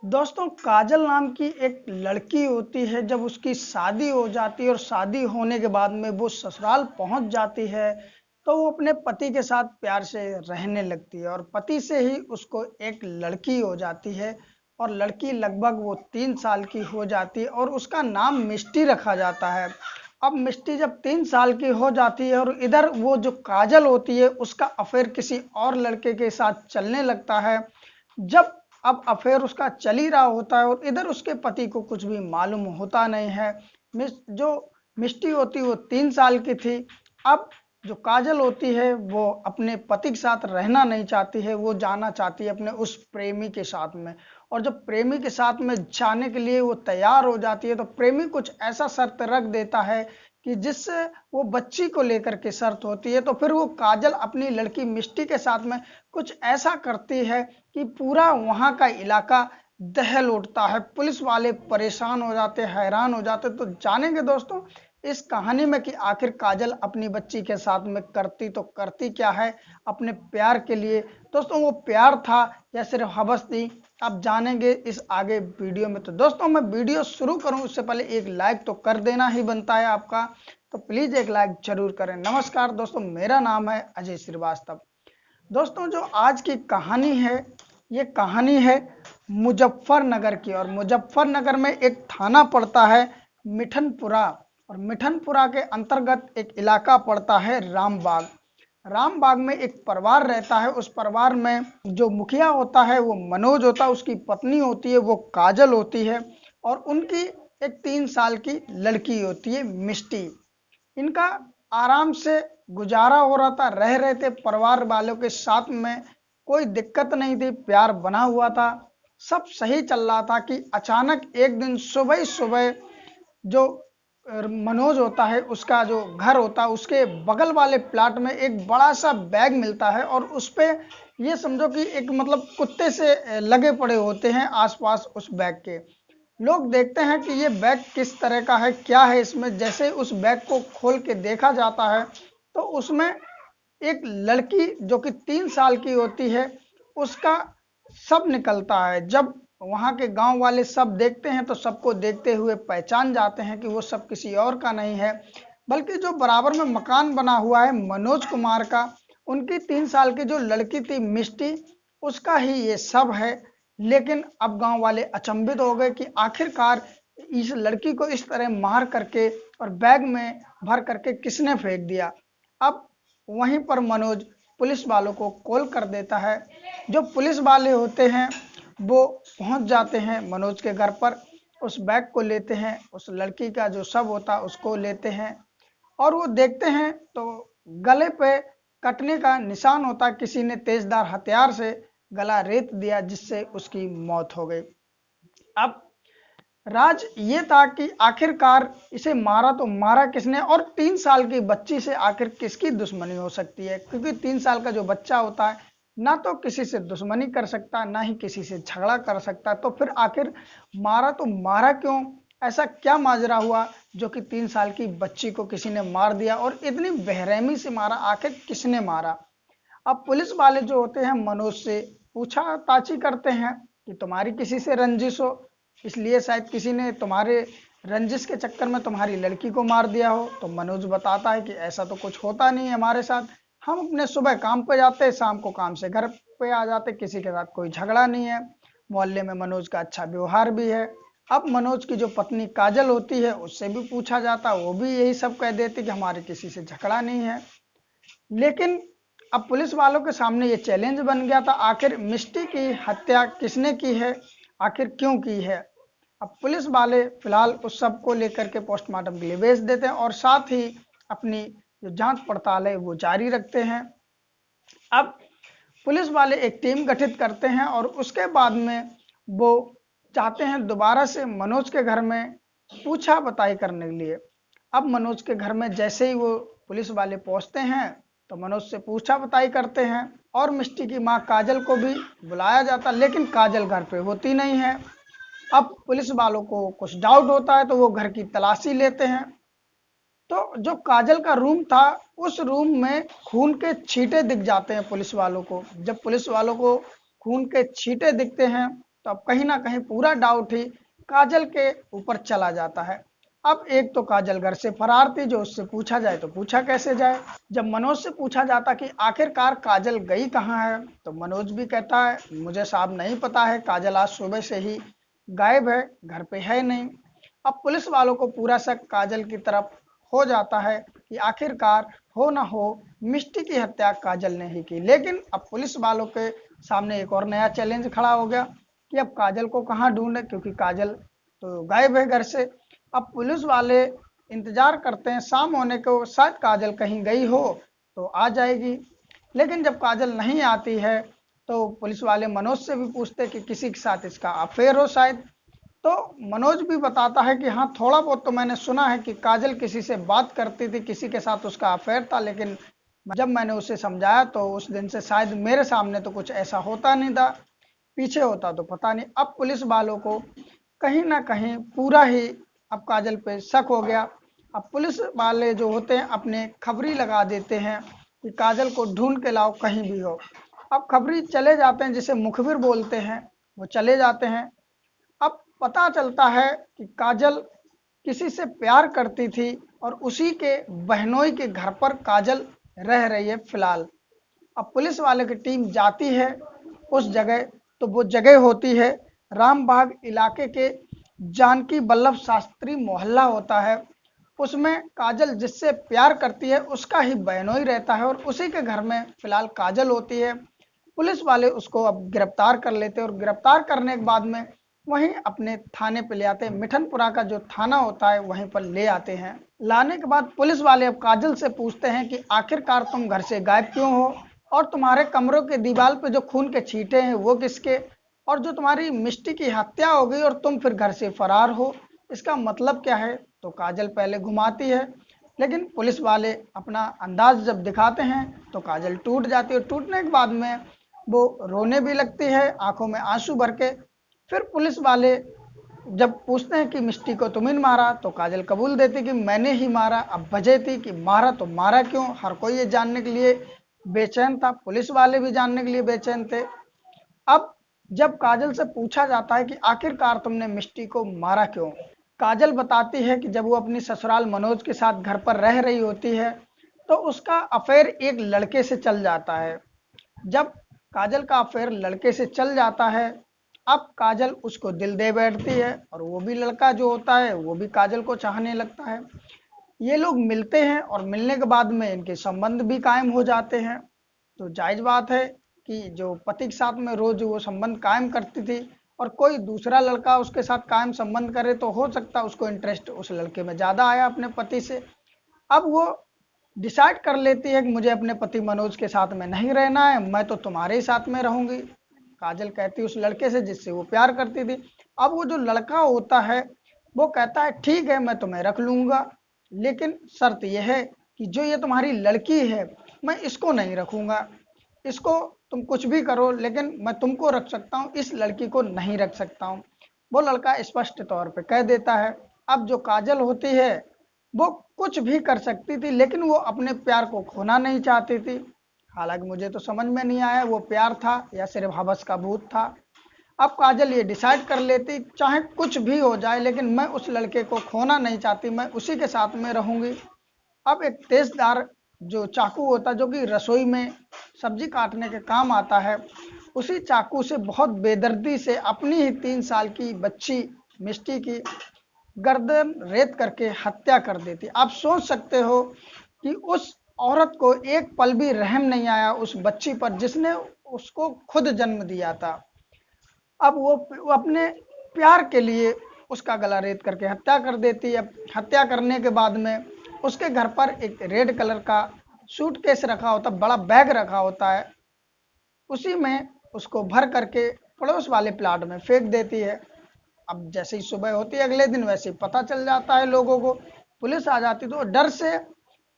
दोस्तों, काजल नाम की एक लड़की होती है। जब उसकी शादी हो जाती है और शादी होने के बाद में वो ससुराल पहुंच जाती है, तो वो अपने पति के साथ प्यार से रहने लगती है और पति से ही उसको एक लड़की हो जाती है। और लड़की लगभग वो 3 साल की हो जाती है और उसका नाम मिष्टी रखा जाता है। अब मिष्टी जब 3 साल की हो जाती है और इधर वो जो काजल होती है उसका अफेयर किसी और लड़के के साथ चलने लगता है। जब अब अफेयर उसका चल ही रहा होता है और इधर उसके पति को कुछ भी मालूम होता नहीं है। जो मिष्टी होती वो 3 साल की थी। अब जो काजल होती है वो अपने पति के साथ रहना नहीं चाहती है, वो जाना चाहती है अपने उस प्रेमी के साथ में। और जब प्रेमी के साथ में जाने के लिए वो तैयार हो जाती है तो प्रेमी कुछ ऐसा शर्त रख देता है कि जिससे वो बच्ची को लेकर के शर्त होती है। तो फिर वो काजल अपनी लड़की मिष्टी के साथ में कुछ ऐसा करती है कि पूरा वहां का इलाका दहल उठता है। पुलिस वाले परेशान हो जाते, हैरान हो जाते। तो जानेंगे दोस्तों इस कहानी में कि आखिर काजल अपनी बच्ची के साथ में करती तो करती क्या है अपने प्यार के लिए। दोस्तों वो प्यार था या सिर्फ हवस थी, आप जानेंगे इस आगे वीडियो में। तो दोस्तों मैं वीडियो शुरू करूं उससे पहले एक लाइक तो कर देना ही बनता है आपका, तो प्लीज एक लाइक जरूर करें। नमस्कार दोस्तों, मेरा नाम है अजय श्रीवास्तव। दोस्तों जो आज की कहानी है, ये कहानी है मुजफ्फरनगर की। और मुजफ्फरनगर में एक थाना पड़ता है मिठनपुरा, और मिठनपुरा के अंतर्गत एक इलाका पड़ता है रामबाग। रामबाग में एक परिवार रहता है। उस परिवार में जो मुखिया होता है वो मनोज होता है, उसकी पत्नी होती है वो काजल होती है, और उनकी एक 3 साल की लड़की होती है मिष्टी। इनका आराम से गुजारा हो रहा था, रह रहे थे परिवार वालों के साथ में, कोई दिक्कत नहीं थी, प्यार बना हुआ था, सब सही चल रहा था। कि अचानक एक दिन सुबह ही सुबह जो मनोज होता है उसका जो घर होता है उसके बगल वाले प्लाट में एक बड़ा सा बैग मिलता है, और उस पे ये समझो कि एक मतलब कुत्ते से लगे पड़े होते हैं आसपास उस बैग के। लोग देखते हैं कि ये बैग किस तरह का है, क्या है इसमें। जैसे उस बैग को खोल के देखा जाता है तो उसमें एक लड़की जो कि 3 साल की होती है उसका सब निकलता है। जब वहां के गांव वाले सब देखते हैं तो सबको देखते हुए पहचान जाते हैं कि वो सब किसी और का नहीं है, बल्कि जो बराबर में मकान बना हुआ है मनोज कुमार का, उनकी 3 साल की जो लड़की थी मिष्टी, उसका ही ये सब है। लेकिन अब गांव वाले अचंभित हो गए कि आखिरकार इस लड़की को इस तरह मार करके और बैग में भर करके किसने फेंक दिया। अब वहीं पर मनोज पुलिस वालों को कॉल कर देता है। जो पुलिस वाले होते हैं वो पहुंच जाते हैं मनोज के घर पर, उस बैग को लेते हैं, उस लड़की का जो शव होता है उसको लेते हैं, और वो देखते हैं तो गले पे कटने का निशान होता, किसी ने तेजदार हथियार से गला रेत दिया जिससे उसकी मौत हो गई। अब राज ये था कि आखिरकार इसे मारा तो मारा किसने, और 3 साल की बच्ची से आखिर किसकी दुश्मनी हो सकती है। क्योंकि 3 साल का जो बच्चा होता है ना तो किसी से दुश्मनी कर सकता, ना ही किसी से झगड़ा कर सकता। तो फिर आखिर मारा तो मारा क्यों, ऐसा क्या माजरा हुआ जो कि 3 साल की बच्ची को किसी ने मार दिया, और इतनी बेरहमी से मारा, आखिर किसने मारा। अब पुलिस वाले जो होते हैं मनोज से पूछा ताची करते हैं कि तुम्हारी किसी से रंजिश हो, इसलिए शायद किसी ने तुम्हारे रंजिश के चक्कर में तुम्हारी लड़की को मार दिया हो। तो मनोज बताता है कि ऐसा तो कुछ होता नहीं है हमारे साथ, हम अपने सुबह काम पे जाते, शाम को काम से घर पे आ जाते, किसी के साथ कोई झगड़ा नहीं है, मोहल्ले में मनोज का अच्छा व्यवहार भी है। अब मनोज की जो पत्नी काजल होती है उससे भी पूछा जाता, वो भी यही सब कह देती कि हमारे किसी से झगड़ा नहीं है। लेकिन अब पुलिस वालों के सामने ये चैलेंज बन गया था, आखिर मिष्टी की हत्या किसने की है, आखिर क्यों की है। अब पुलिस वाले फिलहाल उस सब को लेकर के पोस्टमार्टम के लिए भेज देते हैं और साथ ही अपनी जो जांच पड़ताल है वो जारी रखते हैं। अब पुलिस वाले एक टीम गठित करते हैं और उसके बाद में वो चाहते हैं दोबारा से मनोज के घर में पूछा बताई करने के लिए। अब मनोज के घर में जैसे ही वो पुलिस वाले पहुंचते हैं तो मनोज से पूछा बताई करते हैं, और मिष्टी की मां काजल को भी बुलाया जाता, लेकिन काजल घर पे होती नहीं है। अब पुलिस वालों को कुछ डाउट होता है तो वो घर की तलाशी लेते हैं। तो जो काजल का रूम था उस रूम में खून के छींटे दिख जाते हैं पुलिस वालों को। जब पुलिस वालों को खून के छींटे दिखते हैं तो अब कहीं ना कहीं पूरा डाउट ही काजल के ऊपर चला जाता है। अब एक तो काजल घर से फरार थी, जो उससे पूछा जाए तो पूछा कैसे जाए। जब मनोज से पूछा जाता कि आखिरकार काजल गई कहाँ है, तो मनोज भी कहता है मुझे साहब नहीं पता है, काजल आज सुबह से ही गायब है, घर पे है नहीं। अब पुलिस वालों को पूरा शक काजल की तरफ हो जाता है कि आखिरकार हो ना हो मिष्टी की हत्या काजल ने ही की। लेकिन अब पुलिस वालों के सामने एक और नया चैलेंज खड़ा हो गया कि अब काजल को कहाँ ढूंढे, क्योंकि काजल तो गायब है घर से। अब पुलिस वाले इंतजार करते हैं शाम होने को, शायद काजल कहीं गई हो तो आ जाएगी। लेकिन जब काजल नहीं आती है तो पुलिस वाले मनोज से भी पूछते कि किसी के साथ इसका अफेयर हो शायद। तो मनोज भी बताता है कि हाँ थोड़ा बहुत तो मैंने सुना है कि काजल किसी से बात करती थी, किसी के साथ उसका अफेयर था, लेकिन जब मैंने उसे समझाया तो उस दिन से शायद मेरे सामने तो कुछ ऐसा होता नहीं था, पीछे होता तो पता नहीं। अब पुलिस वालों को कहीं ना कहीं पूरा ही अब काजल पे शक हो गया। अब पुलिस वाले जो होते हैं अपने खबरी लगा देते हैं कि काजल को ढूंढ के लाओ कहीं भी हो। अब खबरी चले जाते हैं, जिसे मुखबिर बोलते हैं, वो चले जाते हैं। अब पता चलता है कि काजल किसी से प्यार करती थी और उसी के बहनोई के घर पर काजल रह रही है फिलहाल। अब पुलिस वाले की टीम जाती है उस जगह, तो वो जगह होती है रामबाग इलाके के जानकी वल्लभ शास्त्री मोहल्ला होता है। उसमें काजल जिससे प्यार करती है उसका ही बहनोई रहता है और उसी के घर में फिलहाल काजल होती है। पुलिस वाले उसको अब गिरफ्तार कर लेते हैं और गिरफ्तार करने के बाद में वहीं अपने थाने पे ले आते हैं। मिठनपुरा का जो थाना होता है वहीं पर ले आते हैं। लाने के बाद पुलिस वाले अब काजल से पूछते हैं कि आखिरकार तुम घर से गायब क्यों हो, और तुम्हारे कमरों के दीवार पे जो खून के छींटे हैं वो किसके, और जो तुम्हारी मिष्टी की हत्या हो गई और तुम फिर घर से फरार हो, इसका मतलब क्या है। तो काजल पहले घुमाती है, लेकिन पुलिस वाले अपना अंदाज जब दिखाते हैं तो काजल टूट जाती है। टूटने के बाद में वो रोने भी लगती है, आंखों में आंसू भर के। फिर पुलिस वाले जब पूछते हैं कि मिष्टी को तुम ही मारा, तो काजल कबूल देती कि मैंने ही मारा। अब वजह थी कि मारा तो मारा क्यों, हर कोई ये जानने के लिए बेचैन था, पुलिस वाले भी जानने के लिए बेचैन थे। अब जब काजल से पूछा जाता है कि आखिरकार तुमने मिष्टी को मारा क्यों, काजल बताती है कि जब वो अपनी ससुराल मनोज के साथ घर पर रह रही होती है तो उसका अफेयर एक लड़के से चल जाता है। जब काजल का अफेयर लड़के से चल जाता है, अब काजल उसको दिल दे बैठती है और वो भी लड़का जो होता है वो भी काजल को चाहने लगता है। ये लोग मिलते हैं और मिलने के बाद में इनके संबंध भी कायम हो जाते हैं। तो जायज बात है कि जो पति के साथ में रोज वो संबंध कायम करती थी और कोई दूसरा लड़का उसके साथ कायम संबंध करे तो हो सकता है उसको इंटरेस्ट उस लड़के में ज़्यादा आया अपने पति से। अब वो डिसाइड कर लेती है कि मुझे अपने पति मनोज के साथ में नहीं रहना है, मैं तो तुम्हारे ही साथ में रहूंगी। काजल कहती उस लड़के से जिससे वो प्यार करती थी। अब वो जो लड़का होता है वो कहता है ठीक है मैं तुम्हें रख लूंगा, लेकिन शर्त यह है कि जो ये तुम्हारी लड़की है मैं इसको नहीं रखूंगा, इसको तुम कुछ भी करो लेकिन मैं तुमको रख सकता हूँ, इस लड़की को नहीं रख सकता हूँ। वो लड़का स्पष्ट तौर पे कह देता है। अब जो काजल होती है वो कुछ भी कर सकती थी, लेकिन वो अपने प्यार को खोना नहीं चाहती थी। हालांकि मुझे तो समझ में नहीं आया वो प्यार था या सिर्फ हवस का भूत था। अब काजल ये डिसाइड कर लेती चाहे कुछ भी हो जाए लेकिन मैं उस लड़के को खोना नहीं चाहती, मैं उसी के साथ में रहूंगी। अब एक तेजदार जो चाकू होता है जो कि रसोई में सब्जी काटने के काम आता है, उसी चाकू से बहुत बेदर्दी से अपनी ही 3 साल की बच्ची मिष्टी की गर्दन रेत करके हत्या कर देती। आप सोच सकते हो कि उस औरत को एक पल भी रहम नहीं आया उस बच्ची पर जिसने उसको खुद जन्म दिया था। अब वो अपने प्यार के लिए उसका गला रेत करके हत्या कर देती है। हत्या करने के बाद में उसके घर पर एक रेड कलर का सूटकेस रखा होता, बड़ा बैग रखा होता है, उसी में उसको भर करके पड़ोस वाले प्लाट में फेंक देती है। अब जैसे ही सुबह होती है अगले दिन वैसे ही पता चल जाता है लोगों को, पुलिस आ जाती तो डर से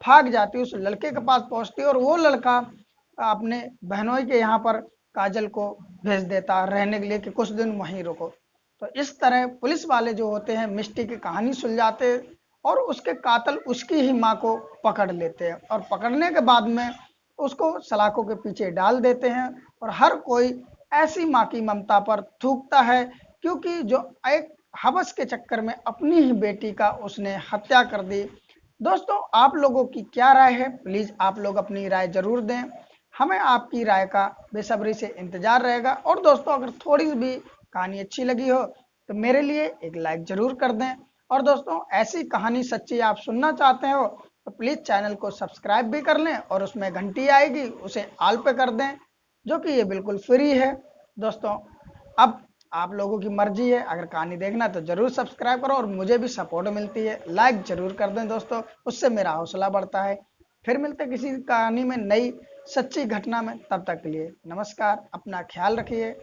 भाग जाती, उस लड़के के पास पहुंचती और वो लड़का अपने बहनोई के यहाँ पर काजल को भेज देता रहने के लिए कि कुछ दिन वहीं रुको। तो इस तरह पुलिस वाले जो होते हैं मिष्टी की कहानी सुलझाते और उसके कातिल उसकी ही माँ को पकड़ लेते हैं और पकड़ने के बाद में उसको सलाखों के पीछे डाल देते हैं और हर कोई ऐसी माँ की ममता पर थूकता है, क्योंकि जो एक हवस के चक्कर में अपनी ही बेटी का उसने हत्या कर दी। दोस्तों, आप लोगों की क्या राय है? प्लीज़ आप लोग अपनी राय ज़रूर दें। हमें आपकी राय का बेसब्री से इंतज़ार रहेगा। और दोस्तों, अगर थोड़ी भी कहानी अच्छी लगी हो तो मेरे लिए एक लाइक ज़रूर कर दें। और दोस्तों, ऐसी कहानी सच्ची आप सुनना चाहते हो तो प्लीज़ चैनल को सब्सक्राइब भी कर लें और उसमें घंटी आएगी उसे ऑल पे कर दें, जो कि ये बिल्कुल फ्री है। दोस्तों, अब आप लोगों की मर्जी है, अगर कहानी देखना तो ज़रूर सब्सक्राइब करो और मुझे भी सपोर्ट मिलती है। लाइक ज़रूर कर दें दोस्तों, उससे मेरा हौसला बढ़ता है। फिर मिलते हैं किसी कहानी में, नई सच्ची घटना में। तब तक के लिए नमस्कार, अपना ख्याल रखिए।